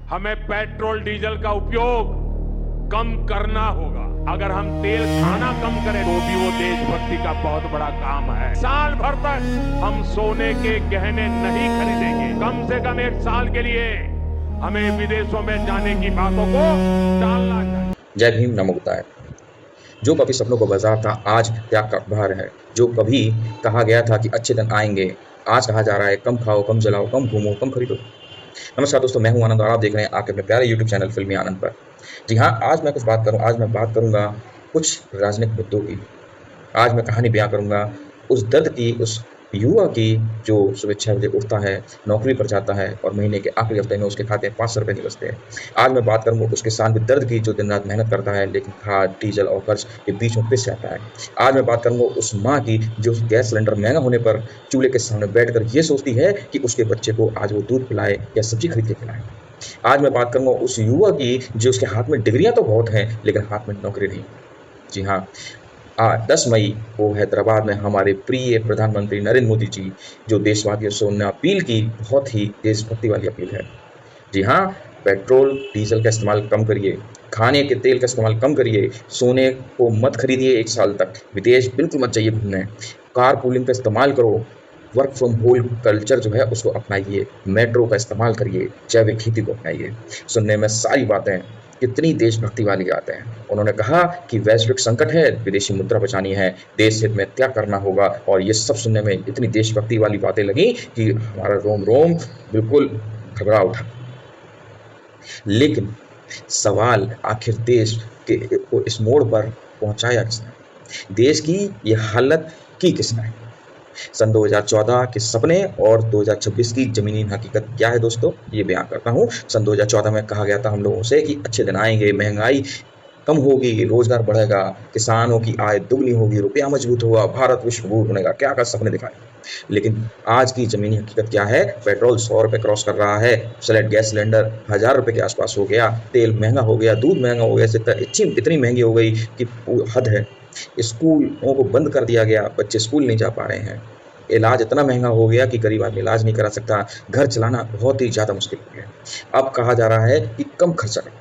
हमें petrol diesel का उपयोग कम करना होगा। अगर हम तेल खाना कम करें तो भी वो देशभक्ति का बहुत बड़ा काम है। साल भर तक हम सोने के गहने नहीं खरीदेंगे। कम से कम एक साल के लिए हमें विदेशों में जाने की बातों को टालना चाहिए। जय भीम, नमो बुद्धाय। जो कभी सपनों को बाजार था, आज त्याग का भार है। जो कभी कहा गया था कि अच्छे दिन आएंगे, आज कहा जा रहा है कम खाओ, कम जलाओ, कम घूमो, कम खरीदो। नमस्कार दोस्तों, मैं हूं आनंद और आप देख रहे हैं आपके अपने प्यारे यूट्यूब चैनल फिल्मी आनंद पर। जी हाँ, आज मैं बात करूंगा कुछ राजनीतिक मुद्दों की। आज मैं कहानी बयां करूंगा उस दर्द की, उस युवा की जो सुबह 6 बजे उठता है, नौकरी पर जाता है और महीने के आखिरी हफ्ते में उसके खाते में 500 रुपये नहीं बचते हैं। आज मैं बात करूंगा उस किसान के दर्द की जो दिन रात मेहनत करता है लेकिन खाद, डीजल और खर्च के बीच में पिस जाता है। आज मैं बात करूंगा उस माँ की जो गैस सिलेंडर महंगा होने पर चूल्हे के सामने बैठकर ये सोचती है कि उसके बच्चे को आज वो दूध पिलाए या सब्जी खरीद के खिलाए। आज मैं बात करूंगा उस युवा की जो उसके हाथ में डिग्रियां तो बहुत हैं लेकिन हाथ में नौकरी नहीं। जी हाँ, 10 मई को हैदराबाद में हमारे प्रिय प्रधानमंत्री नरेंद्र मोदी जी जो देशवासियों से उन्होंने अपील की, बहुत ही देशभक्ति वाली अपील है। जी हाँ, पेट्रोल डीजल का इस्तेमाल कम करिए, खाने के तेल का इस्तेमाल कम करिए, सोने को मत खरीदिए 1 साल तक, विदेश बिल्कुल मत जाइए घूमने, कार पूलिंग का इस्तेमाल करो, वर्क फ्रॉम होम कल्चर जो है उसको अपनाइए, मेट्रो का इस्तेमाल करिए, जैविक खेती को अपनाइए। सुनने में सारी बातें कितनी देशभक्ति वाली बातें हैं। उन्होंने कहा कि वैश्विक संकट है, विदेशी मुद्रा बचानी है, देश हित में त्याग करना होगा और ये सब सुनने में इतनी देशभक्ति वाली बातें लगी कि हमारा रोम रोम बिल्कुल घबरा उठा। लेकिन सवाल आखिर देश के को इस मोड़ पर पहुंचाया किसने? देश की ये हालत की किसने? सन 2014 के सपने और 2026 की ज़मीनी हकीकत क्या है दोस्तों, ये बयान करता हूँ। सन 2014 में कहा गया था हम लोगों से कि अच्छे दिन आएंगे, महंगाई कम होगी, रोजगार बढ़ेगा, किसानों की आय दुगनी होगी, रुपया मजबूत होगा, भारत विश्व गुरु बनेगा। क्या क्या सपने दिखाए, लेकिन आज की ज़मीनी हकीकत क्या है? पेट्रोल 100 रुपये क्रॉस कर रहा है, गैस सिलेंडर 1000 रुपये के आसपास हो गया, तेल महंगा हो गया, दूध महंगा हो गया, इतनी महंगी हो गई कि हद है। स्कूलों को बंद कर दिया गया, बच्चे स्कूल नहीं जा पा रहे हैं। इलाज इतना महंगा हो गया कि गरीब आदमी इलाज नहीं करा सकता, घर चलाना बहुत ही ज़्यादा मुश्किल हो गया। अब कहा जा रहा है कि कम खर्चा करो।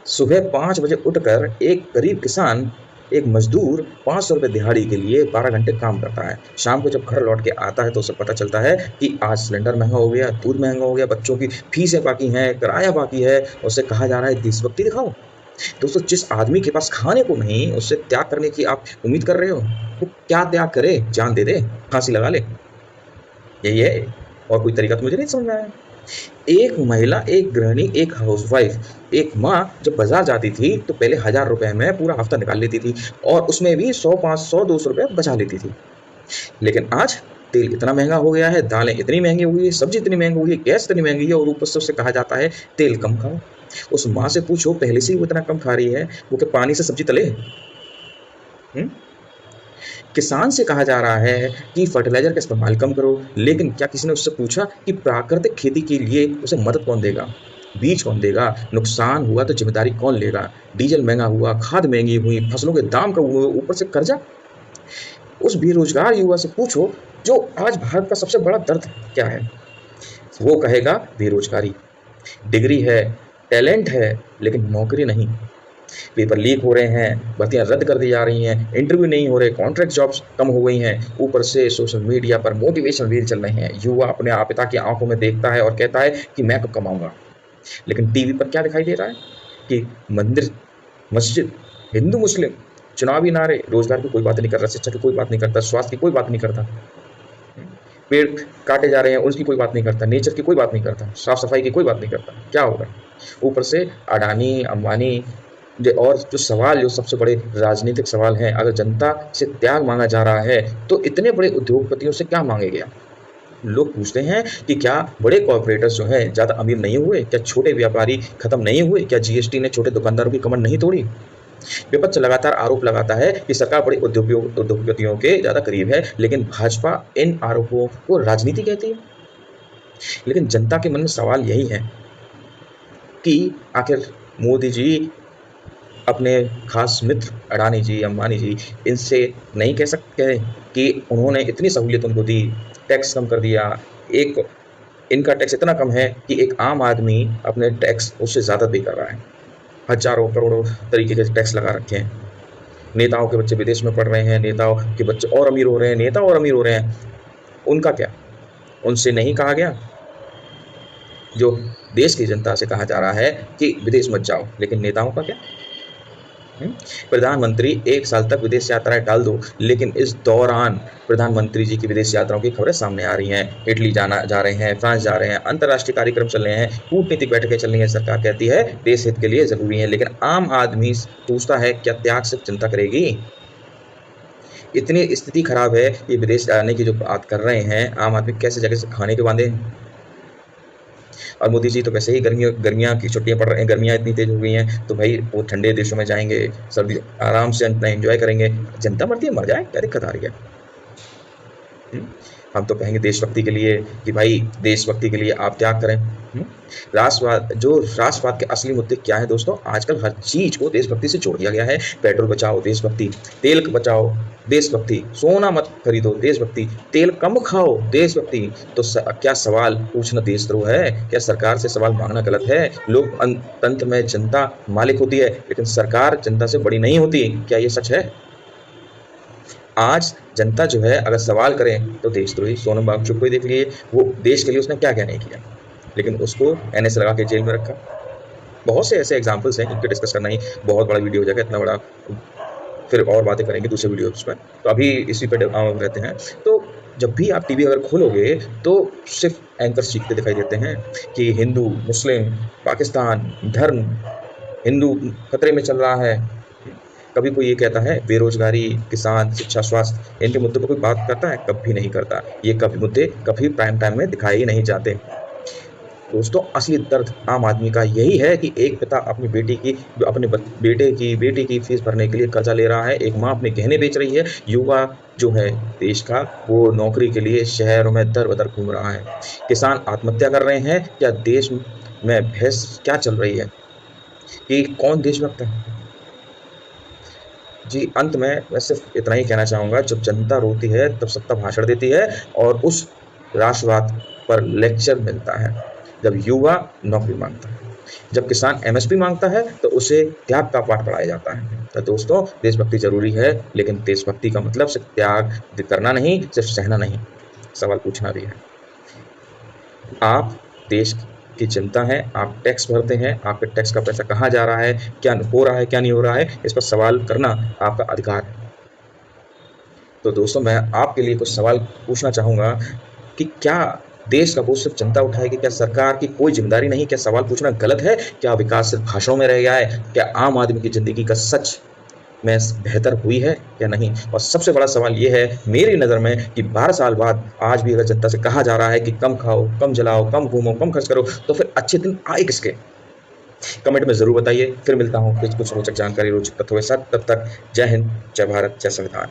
सुबह 5 बजे उठकर एक गरीब किसान, एक मजदूर 500 रुपये दिहाड़ी के लिए 12 घंटे काम करता है। शाम को जब घर लौट के आता है तो उसे पता चलता है कि आज सिलेंडर महंगा हो गया, दूध महंगा हो गया, बच्चों की फीसें बाकी हैं, किराया बाकी है। उसे कहा जा रहा है देशभक्ति दिखाओ। दोस्तों, जिस आदमी के पास खाने को नहीं, उससे त्याग करने की आप उम्मीद कर रहे हो? वो क्या त्याग करे? जान दे दे, फांसी लगा ले, यही है। और कोई तरीका तो मुझे नहीं समझ में आया। एक महिला, एक गृहिणी, एक हाउसवाइफ, एक माँ जब बाजार जाती थी तो पहले 1000 रुपये में पूरा हफ्ता निकाल लेती थी और उसमें भी 100, 500, 200 रुपये बचा लेती थी। लेकिन आज तेल इतना महंगा हो गया है, दालें इतनी महंगी हो गई है, सब्जी इतनी महंगी हो गई है, गैस इतनी महंगी है और ऊपर से उससे कहा जाता है तेल कम खाओ। उस माँ से पूछो, पहले से ही वो इतना कम खा रही है, वो क्या पानी से सब्जी तले? किसान से कहा जा रहा है कि फर्टिलाइजर का इस्तेमाल कम करो, लेकिन क्या किसी ने उससे पूछा कि प्राकृतिक खेती के लिए उसे मदद कौन देगा? बीज कौन देगा? नुकसान हुआ तो जिम्मेदारी कौन लेगा? डीजल महंगा हुआ, खाद महंगी हुई, फसलों के दाम कम हुए, ऊपर से कर्जा। उस बेरोजगार युवा से पूछो जो आज भारत का सबसे बड़ा दर्द क्या है, वो कहेगा बेरोजगारी। डिग्री है, टैलेंट है, लेकिन नौकरी नहीं। पेपर लीक हो रहे हैं, भर्तियां रद्द कर दी जा रही हैं, इंटरव्यू नहीं हो रहे, कॉन्ट्रैक्ट जॉब्स कम हो गई हैं, ऊपर से सोशल मीडिया पर मोटिवेशन रील चल रहे हैं। युवा अपने पिता की आंखों में देखता है और कहता है कि मैं कब कमाऊंगा। लेकिन टीवी पर क्या दिखाई दे रहा है कि मंदिर, मस्जिद, हिंदू मुस्लिम, चुनावी नारे, रोजगार की कोई बात नहीं कर रहा, शिक्षा की कोई बात नहीं करता, स्वास्थ्य की कोई बात नहीं करता, पेड़ काटे जा रहे हैं उसकी कोई बात नहीं करता, नेचर की कोई बात नहीं करता, साफ सफाई की कोई बात नहीं करता। क्या होगा? ऊपर से अडानी, अंबानी और जो सवाल, जो सबसे बड़े राजनीतिक सवाल हैं, अगर जनता से त्याग मांगा जा रहा है तो इतने बड़े उद्योगपतियों से क्या मांगे गया? लोग पूछते हैं कि क्या बड़े कॉर्पोरेटर्स जो हैं ज़्यादा अमीर नहीं हुए? क्या छोटे व्यापारी खत्म नहीं हुए? क्या जीएसटी ने छोटे दुकानदारों की कमर नहीं तोड़ी? विपक्ष लगातार आरोप लगाता है कि सरकार बड़े उद्योगपतियों के ज़्यादा करीब है, लेकिन भाजपा इन आरोपों को राजनीति कहती है। लेकिन जनता के मन में सवाल यही है कि आखिर मोदी जी अपने खास मित्र अडानी जी, अंबानी जी, इनसे नहीं कह सकते कि उन्होंने इतनी सहूलियत उनको दी, टैक्स कम कर दिया, एक इनका टैक्स इतना कम है कि एक आम आदमी अपने टैक्स उससे ज़्यादा पे कर रहा है। हजारों करोड़ों तरीके के टैक्स लगा रखे हैं। नेताओं के बच्चे विदेश में पढ़ रहे हैं, नेताओं के बच्चे और अमीर हो रहे हैं, नेता और अमीर हो रहे हैं। उनका क्या? उनसे नहीं कहा गया? जो देश की जनता से कहा जा रहा है कि विदेश मत जाओ, लेकिन नेताओं का क्या? प्रधानमंत्री 1 साल तक विदेश यात्राएं टाल दो, लेकिन इस दौरान प्रधानमंत्री जी की विदेश यात्राओं की खबरें सामने आ रही हैं। इटली जा रहे हैं, फ्रांस जा रहे हैं, अंतर्राष्ट्रीय कार्यक्रम चल रहे हैं, कूटनीतिक बैठकें चल रही हैं। सरकार कहती है देश हित के लिए जरूरी है, लेकिन आम आदमी पूछता है क्या त्याग सिर्फ जनता करेगी? इतनी स्थिति खराब है कि विदेश जाने की जो बात कर रहे हैं, आम आदमी कैसे जगह से खाने के बांधे। और मोदी जी तो वैसे ही गर्मियाँ की छुट्टियाँ पड़ रही हैं, गर्मियाँ इतनी तेज हो गई हैं, तो भाई वो ठंडे देशों में जाएंगे, सर्दी आराम से अपना एंजॉय करेंगे। जनता मरती है, मर जाए, क्या दिक्कत आ रही है? हम तो कहेंगे देशभक्ति के लिए कि भाई देशभक्ति के लिए आप त्याग करें। राष्ट्रवाद के असली मुद्दे क्या है दोस्तों? आजकल हर चीज को देशभक्ति से जोड़ दिया गया है। पेट्रोल बचाओ, देशभक्ति। तेल बचाओ, देशभक्ति। सोना मत खरीदो, देशभक्ति। तेल कम खाओ, देशभक्ति। तो क्या सवाल पूछना देशद्रोह है? क्या सरकार से सवाल मांगना गलत है? लोकतंत्र में जनता मालिक होती है, लेकिन सरकार जनता से बड़ी नहीं होती। क्या ये सच है? आज जनता जो है अगर सवाल करें तो देशद्रोही। सोनम वांगचुक को देख लिए, वो देश के लिए उसने क्या क्या नहीं किया, लेकिन उसको एनएस लगा के जेल में रखा। बहुत से ऐसे एग्जाम्पल्स हैं, इनके डिस्कस करना ही बहुत बड़ा वीडियो हो जाएगा, इतना बड़ा। फिर और बातें करेंगे दूसरे वीडियोस पर, तो अभी इसी पे रहते हैं। तो जब भी आप टीवी अगर खोलोगे तो सिर्फ एंकर्स चीखते दिखाई देते हैं कि हिंदू, मुस्लिम, पाकिस्तान, धर्म, हिंदू खतरे में चल रहा है। कभी कोई ये कहता है बेरोजगारी, किसान, शिक्षा, स्वास्थ्य, इनके मुद्दों पर कोई बात करता है? कभी नहीं करता। ये कभी मुद्दे कभी प्राइम टाइम में दिखाए ही नहीं जाते। दोस्तों, असली दर्द आम आदमी का यही है कि एक पिता अपनी बेटे की फीस भरने के लिए कर्जा ले रहा है, एक माँ अपने गहने बेच रही है, युवा जो है देश का वो नौकरी के लिए शहरों में दर बदर घूम रहा है, किसान आत्महत्या कर रहे हैं। क्या देश में भैंस क्या चल रही है कि कौन देशभक्त है? जी, अंत में मैं सिर्फ इतना ही कहना चाहूँगा, जब जनता रोती है तब सत्ता भाषण देती है और उस राष्ट्रवाद पर लेक्चर मिलता है। जब युवा नौकरी मांगता है, जब किसान एमएसपी मांगता है, तो उसे त्याग का पाठ पढ़ाया जाता है। तो दोस्तों, देशभक्ति जरूरी है, लेकिन देशभक्ति का मतलब सिर्फ त्याग करना नहीं, सिर्फ सहना नहीं, सवाल पूछना भी है। आप देश की जनता है, आप टैक्स भरते हैं, आपके टैक्स का पैसा कहाँ जा रहा है, क्या हो रहा है, क्या नहीं हो रहा है, इस पर सवाल करना आपका अधिकार है। तो दोस्तों, मैं आपके लिए कुछ सवाल पूछना चाहूँगा कि क्या देश का बोझ सिर्फ जनता उठाएगी? क्या सरकार की कोई जिम्मेदारी नहीं? क्या सवाल पूछना गलत है? क्या विकास सिर्फ भाषणों में रह गया है? क्या आम आदमी की जिंदगी का सच में बेहतर हुई है या नहीं? और सबसे बड़ा सवाल ये है मेरी नज़र में कि 12 साल बाद आज भी अगर जनता से कहा जा रहा है कि कम खाओ, कम जलाओ, कम घूमो, कम खर्च करो, तो फिर अच्छे दिन आए किसके? कमेंट में ज़रूर बताइए। फिर मिलता हूँ कुछ रोचक जानकारी, रोचक तथ्यों के साथ। तब तक जय हिंद, जय भारत, जय संविधान।